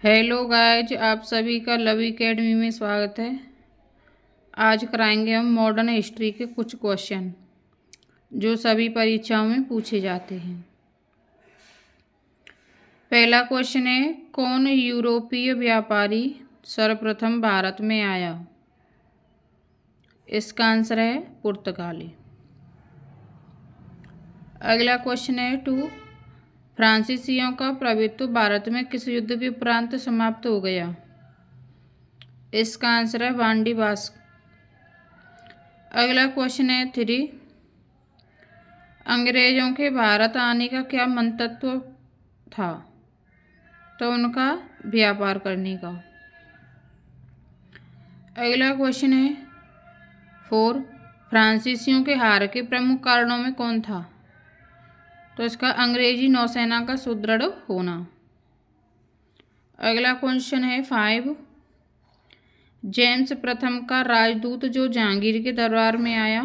Hello guys, आप सभी का लव एकेडमी में स्वागत है। आज कराएंगे हम मॉडर्न हिस्ट्री के कुछ क्वेश्चन जो सभी परीक्षाओं में पूछे जाते हैं। पहला क्वेश्चन है, कौन यूरोपीय व्यापारी सर्वप्रथम भारत में आया? इसका आंसर है पुर्तगाली। अगला क्वेश्चन है 2, फ्रांसीसियों का प्रभुत्व भारत में किस युद्ध के उपरांत समाप्त हो गया? इसका आंसर है वांडीबास। अगला क्वेश्चन है 3, अंग्रेजों के भारत आने का क्या मंतव्य था? तो उनका व्यापार करने का। अगला क्वेश्चन है 4, फ्रांसीसियों के हार के प्रमुख कारणों में कौन था? तो इसका अंग्रेजी नौसेना का सुदृढ़ होना। अगला क्वेश्चन है 5, जेम्स प्रथम का राजदूत जो जहांगीर के दरबार में आया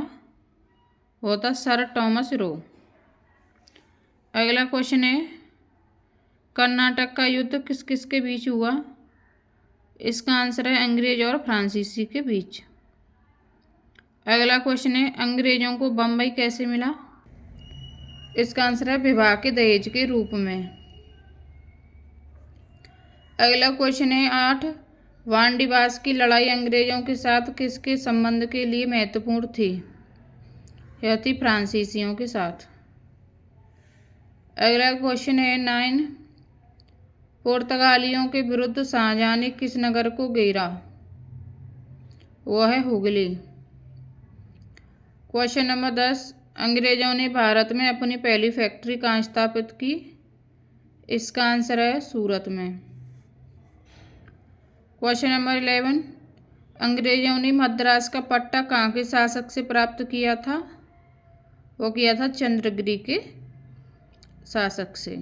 वो था सर टॉमस रो। अगला क्वेश्चन है, कर्नाटक का युद्ध किस किस के बीच हुआ? इसका आंसर है अंग्रेज और फ्रांसीसी के बीच। अगला क्वेश्चन है, अंग्रेजों को बम्बई कैसे मिला? इसका आंसर है विवाह के दहेज के रूप में। अगला क्वेश्चन है 8, वांडीबास की लड़ाई अंग्रेजों के साथ किसके संबंध के लिए महत्वपूर्ण थी? यह थी फ्रांसीसियों के साथ। अगला क्वेश्चन है 9, पुर्तगालियों के विरुद्ध शाहजहां ने किस नगर को घेरा? वह है हुगली। क्वेश्चन नंबर 10, अंग्रेजों ने भारत में अपनी पहली फैक्ट्री कहाँ स्थापित की? इसका आंसर है सूरत में। क्वेश्चन नंबर 11, अंग्रेजों ने मद्रास का पट्टा कहाँ के शासक से प्राप्त किया था? वो किया था चंद्रगिरी के शासक से।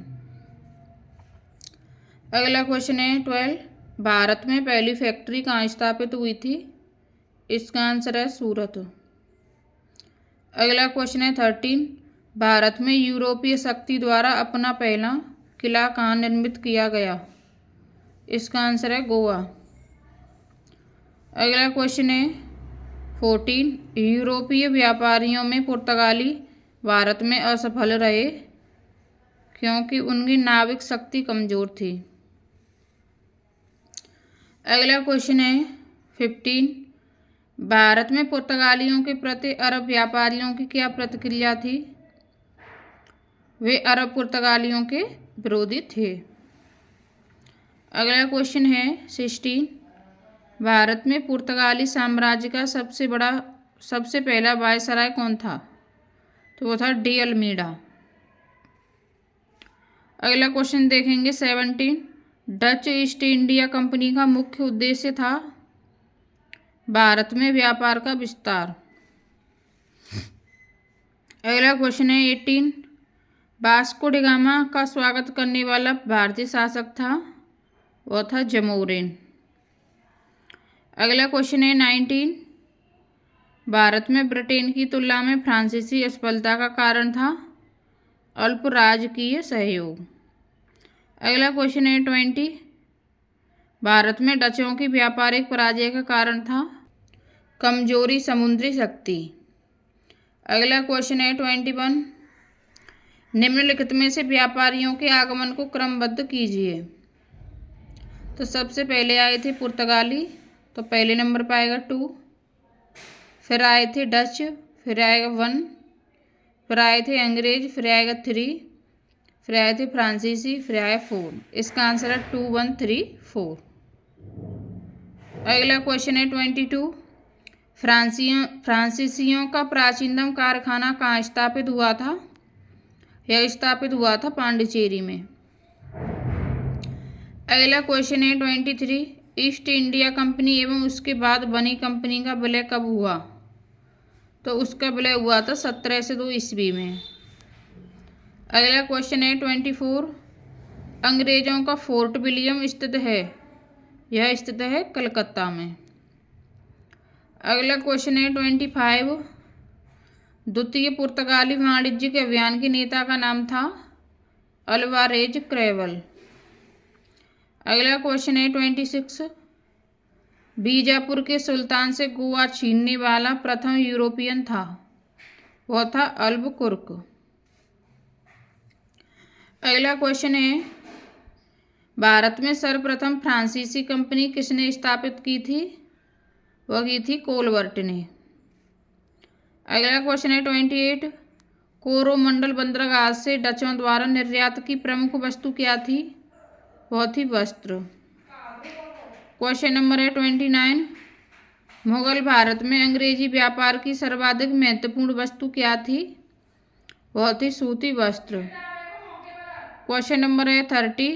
अगला क्वेश्चन है 12, भारत में पहली फैक्ट्री कहाँ स्थापित हुई थी? इसका आंसर है सूरत। अगला क्वेश्चन है 13, भारत में यूरोपीय शक्ति द्वारा अपना पहला किला कहाँ निर्मित किया गया? इसका आंसर है गोवा। अगला क्वेश्चन है 14, यूरोपीय व्यापारियों में पुर्तगाली भारत में असफल रहे क्योंकि उनकी नाविक शक्ति कमजोर थी। अगला क्वेश्चन है 15, भारत में पुर्तगालियों के प्रति अरब व्यापारियों की क्या प्रतिक्रिया थी? वे अरब पुर्तगालियों के विरोधी थे। अगला क्वेश्चन है 16, भारत में पुर्तगाली साम्राज्य का सबसे पहला वायसराय कौन था? तो वो था डी अल्मीडा। अगला क्वेश्चन देखेंगे 17, डच ईस्ट इंडिया कंपनी का मुख्य उद्देश्य था भारत में व्यापार का विस्तार। अगला क्वेश्चन है 18, वास्को डी गामा का स्वागत करने वाला भारतीय शासक था? वह था जमोरिन। अगला क्वेश्चन है 19, भारत में ब्रिटेन की तुलना में फ्रांसीसी असफलता का कारण था अल्प राजकीय सहयोग। अगला क्वेश्चन है 20, भारत में डचों की व्यापारिक पराजय का कारण था कमजोरी समुद्री शक्ति। अगला क्वेश्चन है 21, निम्नलिखित में से व्यापारियों के आगमन को क्रमबद्ध कीजिए। तो सबसे पहले आए थे पुर्तगाली, तो पहले नंबर पर आएगा 2, फिर आए थे डच, फिर आएगा 1, फिर आए थे अंग्रेज, फिर आएगा 3, फिर आए थे फ्रांसीसी, फिर आया 4। इसका आंसर है 2, 1, 3, 4। अगला क्वेश्चन है 22, फ्रांसीसियों का प्राचीनतम कारखाना कहाँ स्थापित हुआ था? यह स्थापित हुआ था पांडिचेरी में। अगला क्वेश्चन है 23, ईस्ट इंडिया कंपनी एवं उसके बाद बनी कंपनी का विलय कब हुआ? तो उसका विलय हुआ था 1702 ईस्वी में। अगला क्वेश्चन है 24, अंग्रेजों का फोर्ट विलियम स्थित है? यह स्थित है कलकत्ता में। अगला क्वेश्चन है 25, द्वितीय पुर्तगाली वाणिज्यिक अभियान के नेता का नाम था अल्वारेज क्रेवल। अगला क्वेश्चन है 26। बीजापुर के सुल्तान से गोवा छीनने वाला प्रथम यूरोपियन था, वह था अल्बुकुर्क। अगला क्वेश्चन है, भारत में सर्वप्रथम फ्रांसीसी कंपनी किसने स्थापित की थी, वह की थी कोलवर्ट ने। अगला क्वेश्चन है 28। कोरोमंडल बंदरगाह से डचों द्वारा निर्यात की प्रमुख वस्तु क्या थी, वह थी वस्त्र। क्वेश्चन नंबर है 29। मुगल भारत में अंग्रेजी व्यापार की सर्वाधिक महत्वपूर्ण वस्तु क्या थी, वह थी सूती वस्त्र। क्वेश्चन नंबर है 30।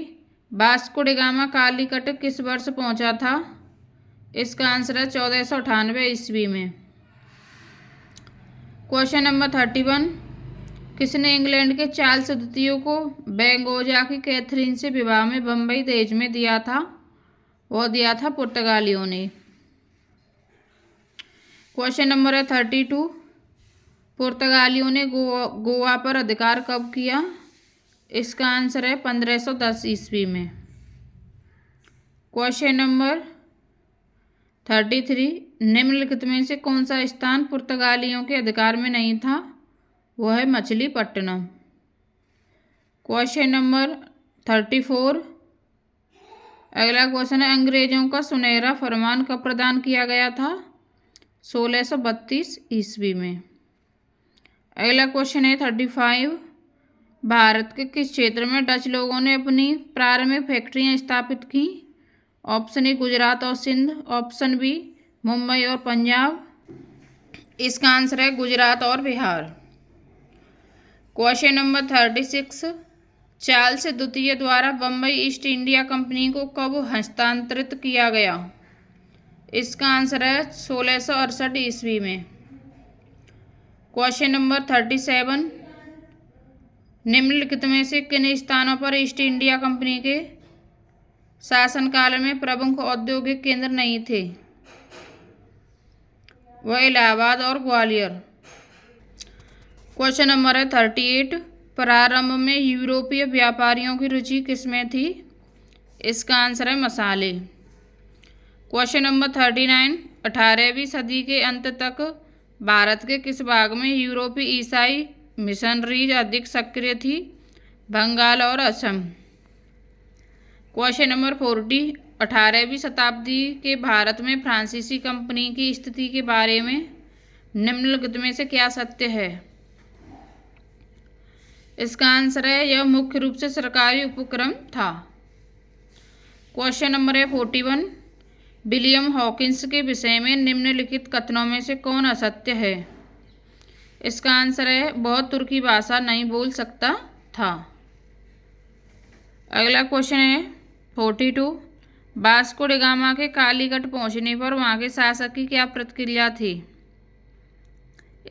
वास्को डी गामा कालीकट किस वर्ष पहुंचा था, इसका आंसर है 1498 ईस्वी में। Question number 31। किसने इंग्लैंड के चार्ल्स द्वितीय को बेंगोजा की कैथरीन से विवाह में बम्बई दहेज में दिया था, वह दिया था पुर्तगालियों ने। क्वेश्चन नंबर है 32। पुर्तगालियों ने गोवा पर अधिकार कब किया, इसका आंसर है 1510 ईस्वी में। Question number 33। निम्नलिखित में से कौन सा स्थान पुर्तगालियों के अधिकार में नहीं था, वह है मछलीपट्टनम। Question number 34। अगला क्वेश्चन है, अंग्रेजों का सुनहरा फरमान कब प्रदान किया गया था, 1632 ईस्वी में। अगला क्वेश्चन है 35। भारत के किस क्षेत्र में डच लोगों ने अपनी प्रारंभिक फैक्ट्रियां स्थापित की, ऑप्शन ए गुजरात और सिंध, ऑप्शन बी मुंबई और पंजाब, इसका आंसर है गुजरात और बिहार। Question number 36। चार्ल्स द्वितीय द्वारा बम्बई ईस्ट इंडिया कंपनी को कब हस्तांतरित किया गया, इसका आंसर है 1668 ईस्वी में। Question number 37। निम्नलिखित में से किन स्थानों पर ईस्ट इंडिया कंपनी के शासनकाल में प्रमुख औद्योगिक केंद्र नहीं थे, वह इलाहाबाद और ग्वालियर। क्वेश्चन नंबर है 38। प्रारंभ में यूरोपीय व्यापारियों की रुचि किसमें थी, इसका आंसर है मसाले। Question number 39। 18वीं सदी के अंत तक भारत के किस भाग में यूरोपीय ईसाई मिशनरीज अधिक सक्रिय थी, बंगाल और असम। Question number 40। 18वीं शताब्दी के भारत में फ्रांसीसी कंपनी की स्थिति के बारे में निम्नलिखित में से क्या सत्य है, इसका आंसर है यह मुख्य रूप से सरकारी उपक्रम था। क्वेश्चन नंबर है 41। विलियम हॉकिंस के विषय में निम्नलिखित कथनों में से कौन असत्य है, इसका आंसर है वह तुर्की भाषा नहीं बोल सकता था। अगला क्वेश्चन है 42। वास्को डी गामा के कालीकट पहुंचने पर वहां के शासक की क्या प्रतिक्रिया थी,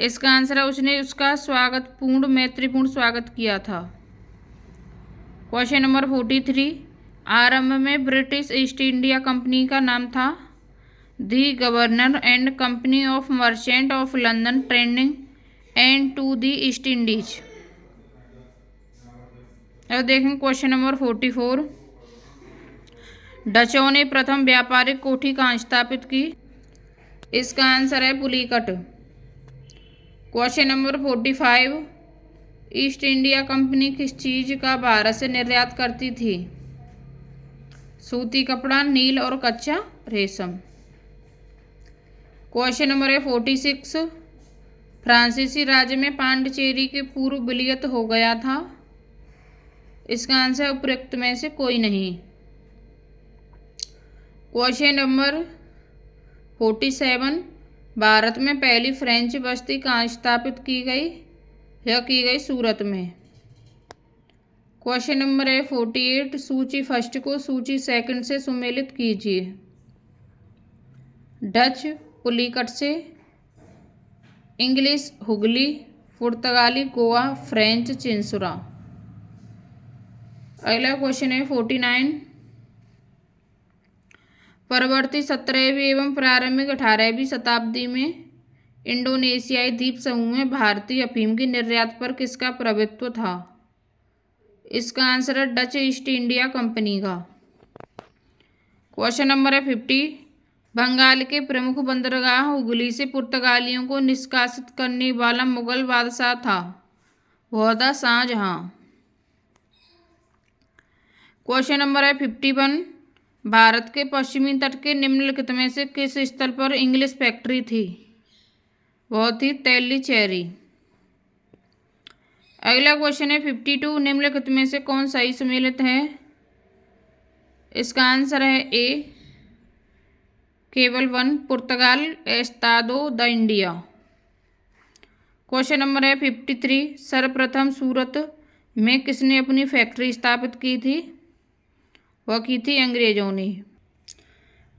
इसका आंसर है उसने उसका मैत्रीपूर्ण स्वागत किया था। Question number 43। आरंभ में ब्रिटिश ईस्ट इंडिया कंपनी का नाम था the governor and company of merchant of London trading and to the East Indies. अब देखें क्वेश्चन नंबर 44। डचों ने प्रथम व्यापारिक कोठी कहाँ स्थापित की, इसका आंसर है Pulicat. Question number 45। East India company किस चीज का भारत से निर्यात करती थी, सूती कपड़ा, नील और कच्चा रेशम। क्वेश्चन नंबर है 46। फ्रांसीसी राज्य में पांडिचेरी के पूर्व विलयत हो गया था, इसका आंसर उपरोक्त में से कोई नहीं। Question number 47। भारत में पहली फ्रेंच बस्ती कहाँ स्थापित की गई, यह की गई सूरत में। क्वेश्चन नंबर है 48। सूची फर्स्ट को सूची सेकंड से सुमेलित कीजिए। डच पुलिकट से, इंग्लिश हुगली, पुर्तगाली गोवा, फ्रेंच चिंसुरा। अगला क्वेश्चन है 49। परवर्ती 17वीं एवं प्रारंभिक 18वीं शताब्दी में इंडोनेशियाई द्वीप समूह में भारतीय अफीम की निर्यात पर किसका प्रभुत्व था, इसका आंसर है डच ईस्ट इंडिया कंपनी का। क्वेश्चन नंबर है 50। बंगाल के प्रमुख बंदरगाह हुगली से पुर्तगालियों को निष्कासित करने वाला मुगल बादशाह था, वह था शाहजहां। क्वेश्चन नंबर है 51। भारत के पश्चिमी तट के निम्नलिखित में से किस स्थल पर इंग्लिश फैक्ट्री थी, वह थी तेलीचेरी। अगला क्वेश्चन है 52। निम्नलिखित में से कौन सही सम्मिलित है, इसका आंसर है ए केवल वन, पुर्तगाल एस्तादो द इंडिया। क्वेश्चन नंबर है 53। सर्वप्रथम सूरत में किसने अपनी फैक्ट्री स्थापित की थी, वह की थी अंग्रेजों ने।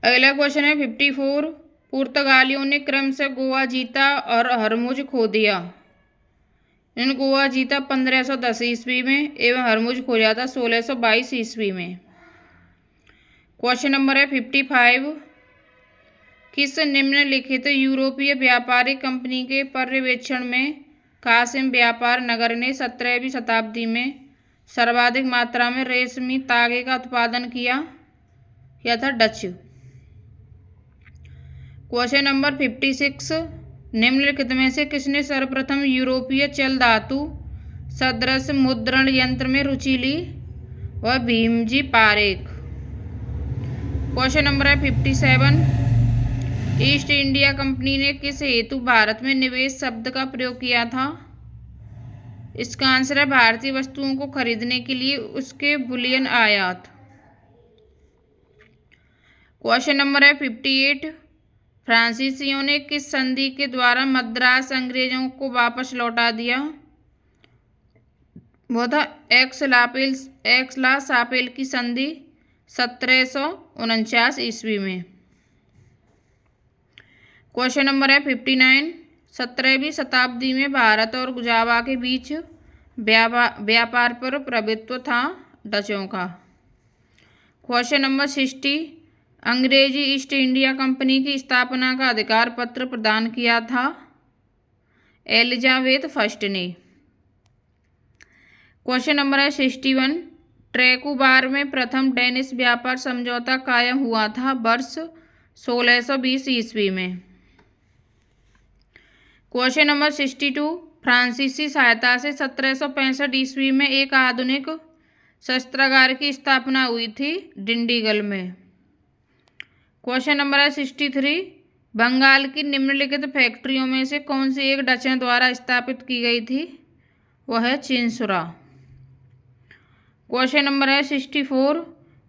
अगला क्वेश्चन है 54। पुर्तगालियों ने क्रमशः गोवा जीता और हरमुज खो दिया। इन गोवा जीता 1510 ईस्वी में एवं हरमुज खो जाता 1622 ईस्वी में। क्वेश्चन नंबर है 55। किस निम्नलिखित यूरोपीय व्यापारिक कंपनी के पर्यवेक्षण में कासिम व्यापार नगर ने 17वीं शताब्दी में सर्वाधिक मात्रा में रेशमी तागे का उत्पादन किया, यह था डच। Question number 56। निम्नलिखित में से किसने सर्वप्रथम यूरोपीय चल धातु सदृश मुद्रण यंत्र में रुचि ली, वह भीमजी पारेख। क्वेश्चन नंबर है 57। ईस्ट इंडिया कंपनी ने किस हेतु भारत में निवेश शब्द का प्रयोग किया था, इसका आंसर है भारतीय वस्तुओं को खरीदने के लिए उसके बुलियन आयात। क्वेश्चन नंबर है 58। फ्रांसीसियों ने किस संधि के द्वारा मद्रास अंग्रेजों को वापस लौटा दिया, वो था एक्सला सापेल की संधि 1749 ईस्वी में। क्वेश्चन नंबर है 59। 17वीं शताब्दी में भारत और जावा के बीच व्यापार पर प्रभुत्व था डचों का। Question number 60। अंग्रेजी ईस्ट इंडिया कंपनी की स्थापना का अधिकार पत्र प्रदान किया था एलिजाबेथ फर्स्ट ने। क्वेश्चन नंबर है 61। ट्रैकुबार में प्रथम डेनिश व्यापार समझौता कायम हुआ था वर्ष 1620 ईस्वी में। Question number 62। फ्रांसीसी सहायता से 1765 ईस्वी में एक आधुनिक शस्त्रागार की स्थापना हुई थी डिंडीगल में। क्वेश्चन नंबर है 63। बंगाल की निम्नलिखित फैक्ट्रियों में से कौन सी एक डचों द्वारा स्थापित की गई थी, वह है चिंसुरा। क्वेश्चन नंबर है 64।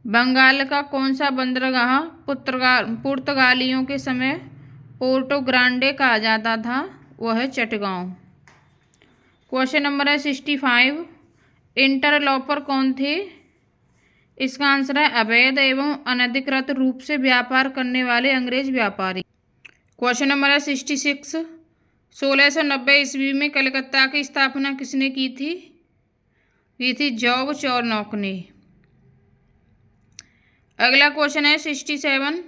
बंगाल का कौन सा बंदरगाह पुर्तगालियों के समय पोर्टो ग्रांडे कहा जाता था, वह है चटगांव। क्वेश्चन नंबर है 65। इंटरलॉपर कौन थे, इसका आंसर है अवैध एवं अनधिकृत रूप से व्यापार करने वाले अंग्रेज व्यापारी। क्वेश्चन नंबर है 66। 1690 ईस्वी में कलकत्ता की स्थापना किसने की थी, ये थी जॉब चौरनॉक ने। अगला क्वेश्चन है 67।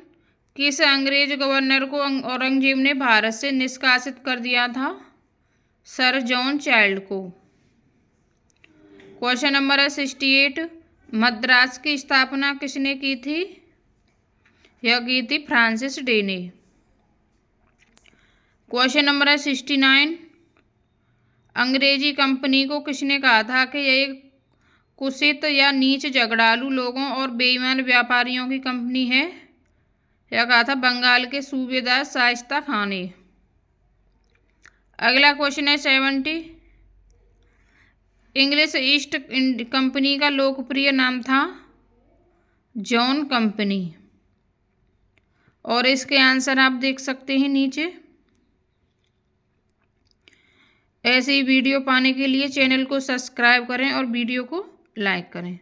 किस अंग्रेज गवर्नर को औरंगजेब ने भारत से निष्कासित कर दिया था, सर जॉन चाइल्ड को। क्वेश्चन नंबर है 68। मद्रास की स्थापना किसने की थी, यह की थी फ्रांसिस डे ने। क्वेश्चन नंबर है 69। अंग्रेजी कंपनी को किसने कहा था कि यह एक कुत्सित या नीच झगड़ालू लोगों और बेईमान व्यापारियों की कंपनी है, यह कहा था बंगाल के सूबेदार शाइस्ता खान ने। अगला क्वेश्चन है 70। इंग्लिश ईस्ट कंपनी का लोकप्रिय नाम था जॉन कंपनी, और इसके आंसर आप देख सकते हैं नीचे। ऐसी वीडियो पाने के लिए चैनल को सब्सक्राइब करें और वीडियो को लाइक करें।